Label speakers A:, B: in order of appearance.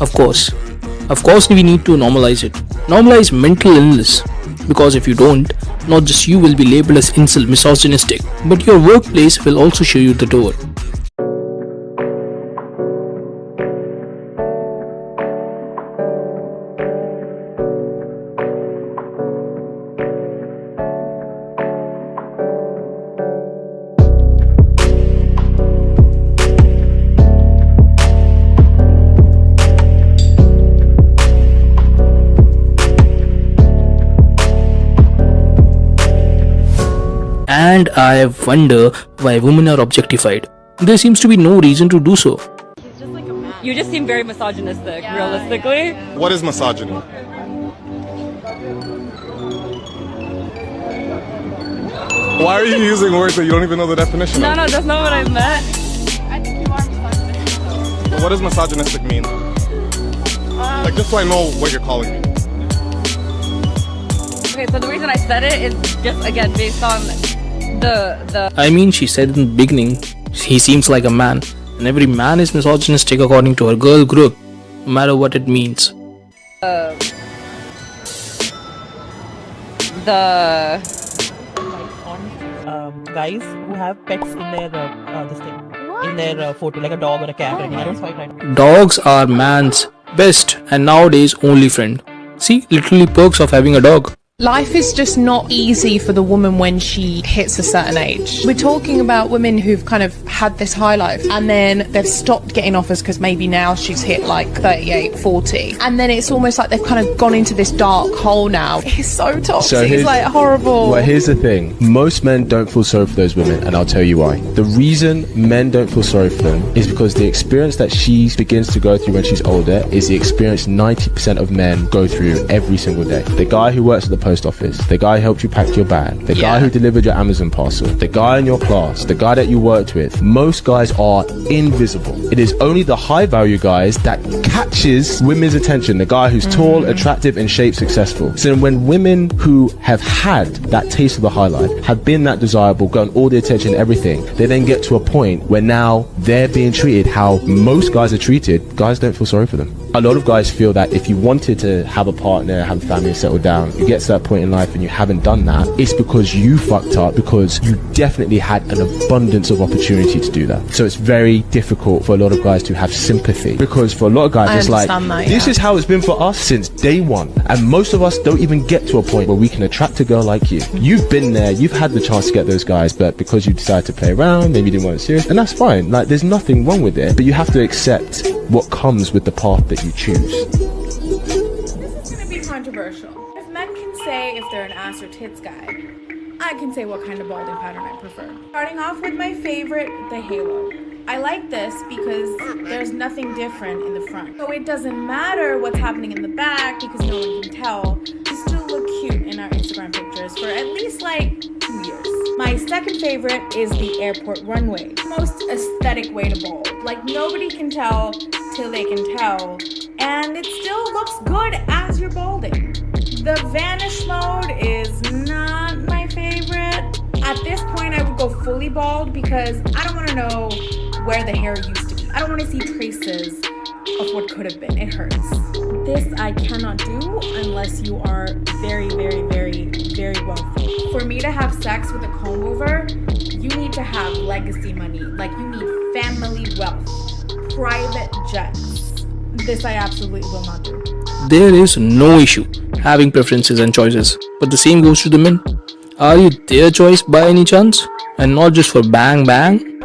A: Of course. Of course we need to normalize it. Normalize mental illness. Because if you don't, not just you will be labeled as incel misogynistic, but your workplace will also show you the door. And I wonder why women are objectified. There seems to be no reason to do so.
B: You just seem very misogynistic, realistically.
C: What is misogyny? Why are you using words that you don't even know the definition of?
B: No, that's not what I meant.
D: I think you are misogynistic.
C: What does misogynistic mean? Like, just so I know what you're calling me.
B: Okay, so the reason I said it is just, again, based on the
A: I mean, she said in the beginning, he seems like a man, and every man is misogynistic according to her girl group, no matter what it means.
E: Guys who have pets in their this thing, in their photo, like a dog or a cat. I don't swipe right.
A: Dogs are man's best and nowadays only friend. See, literally perks of having a dog.
D: Life is just not easy for the woman when she hits a certain age. We're talking about women who've kind of had this high life and then they've stopped getting offers because maybe now she's hit like 38, 40. And then it's almost like they've kind of gone into this dark hole now. It's so toxic, it's like horrible.
F: Well, here's the thing. Most men don't feel sorry for those women, and I'll tell you why. The reason men don't feel sorry for them is because the experience that she begins to go through when she's older is the experience 90% of men go through every single day. The guy who works at the post office, the guy who helped you pack your bag, the guy who delivered your Amazon parcel, the guy in your class, the guy that you worked with, most guys are invisible. It is only the high value guys that catches women's attention, the guy who's tall, attractive, in shape, successful. So when women who have had that taste of the high life, have been that desirable, gotten all the attention, everything, they then get to a point where now they're being treated how most guys are treated. Guys don't feel sorry for them. A lot of guys feel that if you wanted to have a partner, have a family, and settle down, you get to that point in life and you haven't done that, it's because you fucked up, because you definitely had an abundance of opportunity to do that. So it's very difficult for a lot of guys to have sympathy, because for a lot of guys it's like, this is how it's been for us since day one, and most of us don't even get to a point where we can attract a girl like you. You've been there, you've had the chance to get those guys, but because you decided to play around, maybe you didn't want it serious, and that's fine. Like, there's nothing wrong with it, but you have to accept what comes with the path that you choose.
G: This is going to be controversial. If men can say if they're an ass or tits guy, I can say what kind of balding pattern I prefer. Starting off with my favorite, the halo. I like this because there's nothing different in the front. So it doesn't matter what's happening in the back because no one can tell. We still look cute in our Instagram pictures for at least like 2 years. My second favorite is the airport runway. Most aesthetic way to bald. Like, nobody can tell till they can tell, and it still looks good as you're balding. The vanish mode is not my favorite. At this point, I would go fully bald because I don't want to know where the hair used to be. I don't want to see traces of what could have been. It hurts. This I cannot do unless you are very, very, very, very wealthy. For me to have sex with a comb over, you need to have legacy money. Like, you need family wealth, private jets. This I absolutely will not do.
A: There is no issue having preferences and choices, but the same goes to the men. Are you their choice by any chance? And not just for bang bang?